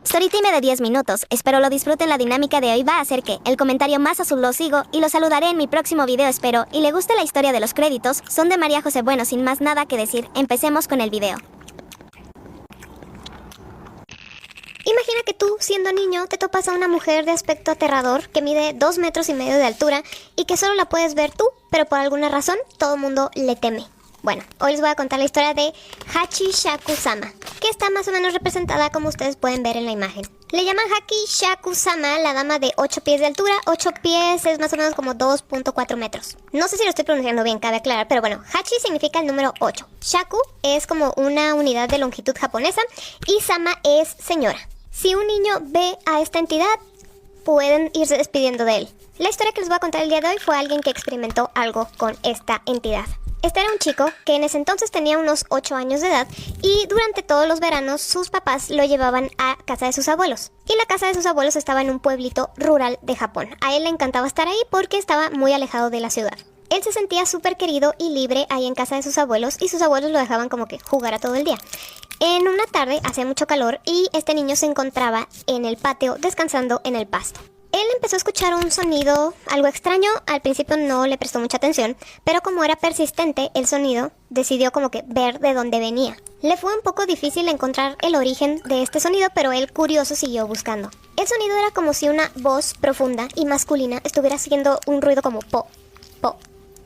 Storytime de 10 minutos, espero lo disfruten. La dinámica de hoy va a ser que el comentario más azul lo sigo y lo saludaré en mi próximo video, espero y le guste la historia de los créditos, son de María José. Bueno, sin más nada que decir, empecemos con el video. Imagina que tú, siendo niño, te topas a una mujer de aspecto aterrador que mide 2,5 metros de altura y que solo la puedes ver tú, pero por alguna razón todo el mundo le teme. Bueno, hoy les voy a contar la historia de Hachi Shaku-sama, que está más o menos representada como ustedes pueden ver en la imagen. Le llaman Hachi Shaku-sama, la dama de 8 pies de altura. 8 pies es más o menos como 2,4 metros. No sé si lo estoy pronunciando bien, cabe aclarar, pero bueno, Hachi significa el número 8. Shaku es como una unidad de longitud japonesa y Sama es señora. Si un niño ve a esta entidad, pueden irse despidiendo de él. La historia que les voy a contar el día de hoy fue alguien que experimentó algo con esta entidad. Este era un chico que en ese entonces tenía unos 8 años de edad y durante todos los veranos sus papás lo llevaban a casa de sus abuelos. Y la casa de sus abuelos estaba en un pueblito rural de Japón. A él le encantaba estar ahí porque estaba muy alejado de la ciudad. Él se sentía súper querido y libre ahí en casa de sus abuelos y sus abuelos lo dejaban como que jugara todo el día. En una tarde hacía mucho calor y este niño se encontraba en el patio descansando en el pasto. Él empezó a escuchar un sonido algo extraño. Al principio no le prestó mucha atención, pero como era persistente el sonido, decidió como que ver de dónde venía. Le fue un poco difícil encontrar el origen de este sonido, pero él curioso siguió buscando. El sonido era como si una voz profunda y masculina estuviera haciendo un ruido como po, po,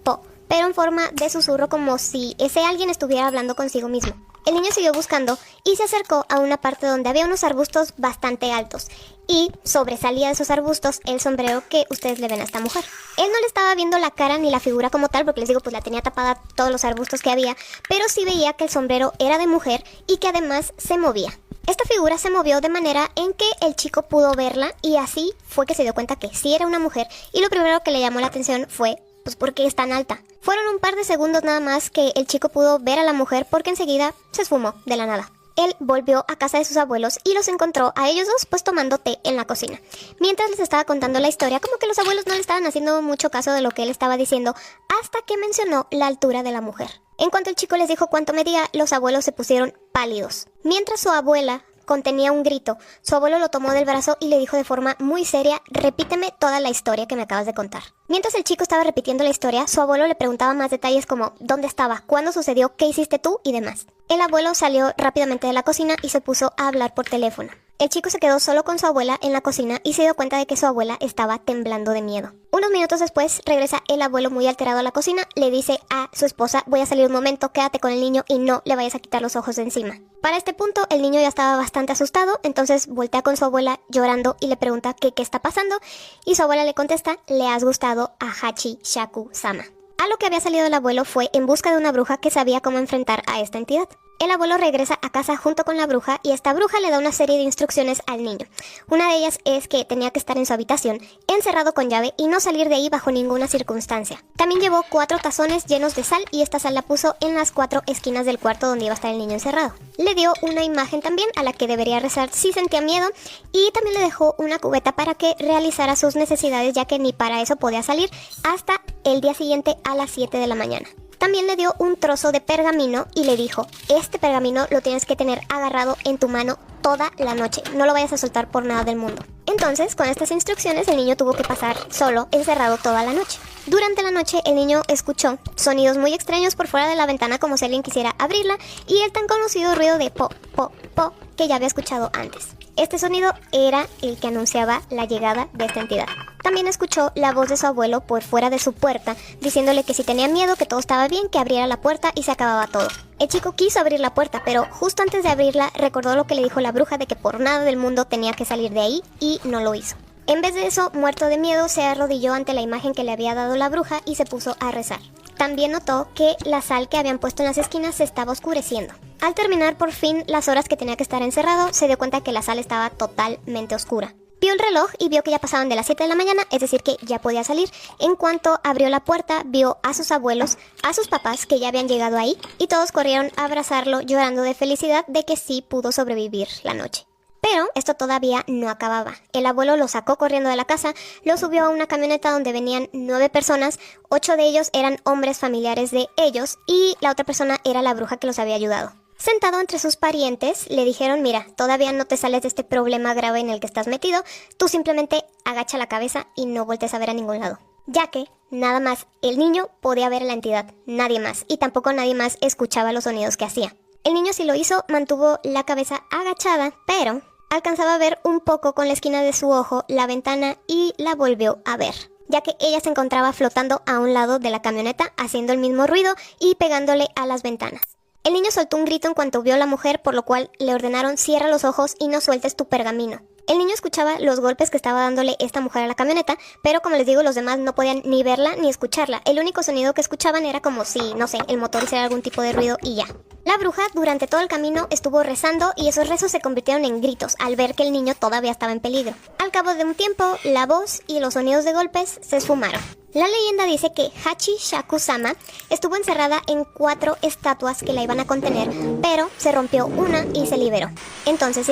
po, pero en forma de susurro, como si ese alguien estuviera hablando consigo mismo. El niño siguió buscando y se acercó a una parte donde había unos arbustos bastante altos y sobresalía de esos arbustos el sombrero que ustedes le ven a esta mujer. Él no le estaba viendo la cara ni la figura como tal, porque les digo, pues la tenía tapada todos los arbustos que había, pero sí veía que el sombrero era de mujer y que además se movía. Esta figura se movió de manera en que el chico pudo verla y así fue que se dio cuenta que sí era una mujer, y lo primero que le llamó la atención fue pues ¿por qué es tan alta? Fueron un par de segundos nada más que el chico pudo ver a la mujer, porque enseguida se esfumó de la nada. Él volvió a casa de sus abuelos y los encontró a ellos dos pues tomando té en la cocina. Mientras les estaba contando la historia, como que los abuelos no le estaban haciendo mucho caso de lo que él estaba diciendo, hasta que mencionó la altura de la mujer. En cuanto el chico les dijo cuánto medía, los abuelos se pusieron pálidos. Mientras su abuela contenía un grito, su abuelo lo tomó del brazo y le dijo de forma muy seria: repíteme toda la historia que me acabas de contar. Mientras el chico estaba repitiendo la historia, su abuelo le preguntaba más detalles como ¿dónde estaba? ¿Cuándo sucedió? ¿Qué hiciste tú? Y demás. El abuelo salió rápidamente de la cocina y se puso a hablar por teléfono. El chico se quedó solo con su abuela en la cocina y se dio cuenta de que su abuela estaba temblando de miedo. Unos minutos después regresa el abuelo muy alterado a la cocina, le dice a su esposa: voy a salir un momento, quédate con el niño y no le vayas a quitar los ojos de encima. Para este punto el niño ya estaba bastante asustado, entonces voltea con su abuela llorando y le pregunta qué está pasando, y su abuela le contesta: le has gustado a Hachi Shaku-sama. A lo que había salido el abuelo fue en busca de una bruja que sabía cómo enfrentar a esta entidad. El abuelo regresa a casa junto con la bruja y esta bruja le da una serie de instrucciones al niño. Una de ellas es que tenía que estar en su habitación, encerrado con llave y no salir de ahí bajo ninguna circunstancia. También llevó 4 tazones llenos de sal y esta sal la puso en las 4 esquinas del cuarto donde iba a estar el niño encerrado. Le dio una imagen también a la que debería rezar si sentía miedo y también le dejó una cubeta para que realizara sus necesidades, ya que ni para eso podía salir hasta el día siguiente a las 7 de la mañana. También le dio un trozo de pergamino y le dijo: este pergamino lo tienes que tener agarrado en tu mano toda la noche, no lo vayas a soltar por nada del mundo. Entonces, con estas instrucciones, el niño tuvo que pasar solo, encerrado toda la noche. Durante la noche, el niño escuchó sonidos muy extraños por fuera de la ventana, como si alguien quisiera abrirla, y el tan conocido ruido de po, po, po, que ya había escuchado antes. Este sonido era el que anunciaba la llegada de esta entidad. También escuchó la voz de su abuelo por fuera de su puerta, diciéndole que si tenía miedo, que todo estaba bien, que abriera la puerta y se acababa todo. El chico quiso abrir la puerta, pero justo antes de abrirla recordó lo que le dijo la bruja de que por nada del mundo tenía que salir de ahí, y no lo hizo. En vez de eso, muerto de miedo, se arrodilló ante la imagen que le había dado la bruja y se puso a rezar. También notó que la sal que habían puesto en las esquinas se estaba oscureciendo. Al terminar por fin las horas que tenía que estar encerrado, se dio cuenta que la sala estaba totalmente oscura. Vio el reloj y vio que ya pasaban de las 7 de la mañana, es decir que ya podía salir. En cuanto abrió la puerta, vio a sus abuelos, a sus papás que ya habían llegado ahí, y todos corrieron a abrazarlo llorando de felicidad de que sí pudo sobrevivir la noche. Pero esto todavía no acababa. El abuelo lo sacó corriendo de la casa, lo subió a una camioneta donde venían 9 personas, 8 de ellos eran hombres familiares de ellos y la otra persona era la bruja que los había ayudado. Sentado entre sus parientes, le dijeron, mira, todavía no te sales de este problema grave en el que estás metido, tú simplemente agacha la cabeza y no voltees a ver a ningún lado. Ya que, nada más, el niño podía ver a la entidad, nadie más, y tampoco nadie más escuchaba los sonidos que hacía. El niño sí lo hizo, mantuvo la cabeza agachada, pero alcanzaba a ver un poco con la esquina de su ojo la ventana y la volvió a ver, ya que ella se encontraba flotando a un lado de la camioneta, haciendo el mismo ruido y pegándole a las ventanas. El niño soltó un grito en cuanto vio a la mujer, por lo cual le ordenaron cierra los ojos y no sueltes tu pergamino. El niño escuchaba los golpes que estaba dándole esta mujer a la camioneta, pero como les digo, los demás no podían ni verla ni escucharla. El único sonido que escuchaban era como si, no sé, el motor hiciera algún tipo de ruido y ya. La bruja durante todo el camino estuvo rezando y esos rezos se convirtieron en gritos al ver que el niño todavía estaba en peligro. Al cabo de un tiempo, la voz y los sonidos de golpes se esfumaron. La leyenda dice que Hachi Shaku-sama estuvo encerrada en 4 estatuas que la iban a contener, pero se rompió una y se liberó. Entonces